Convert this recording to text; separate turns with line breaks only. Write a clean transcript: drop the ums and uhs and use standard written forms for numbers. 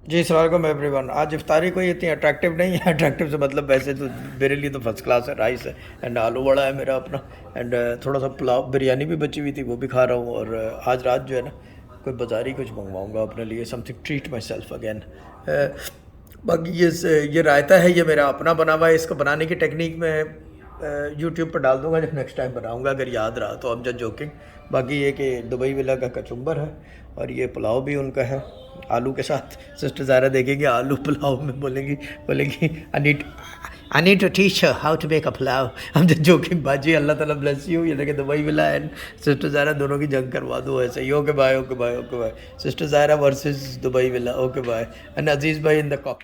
जी, अस्सलाम वालेकुम एवरीवन। आज इफ्तारी कोई इतनी अट्रैक्टिव नहीं है। अट्रैक्टिव से मतलब वैसे तो मेरे लिए तो फर्स्ट क्लास है, राइस है एंड आलू वड़ा है मेरा अपना एंड थोड़ा सा पुलाव बिरयानी भी बची हुई थी, वो भी खा रहा हूँ। और आज रात जो है ना, कोई बाज़ारी कुछ मंगवाऊँगा अपने लिए, something treat my self again. बाकी ये रायता है, ये मेरा अपना बना हुआ है। इसको बनाने की टेक्निक में यूट्यूब पर डाल दूंगा जब नेक्स्ट टाइम बनाऊंगा, अगर याद रहा तो। अब जस्ट जोकिंग। बाकी ये कि दुबई विला का कचुम्बर है और ये पुलाव भी उनका है आलू के साथ। सिस्टर ज़ारा देखेंगे आलू पुलाव में, बोलेंगी बोलेंगी I need to teach her how to make a pulao. हम जस्ट जोकिंग बाजी। अल्लाह ताला ब्लेस यू। ये देखे Dubai villa and sister Zara दोनों की जंग करवा दो ऐसे ही। Okay bye, okay bye, okay bye. Sister Zara versus Dubai villa. Okay bye. And Aziz भाई इन द कॉक।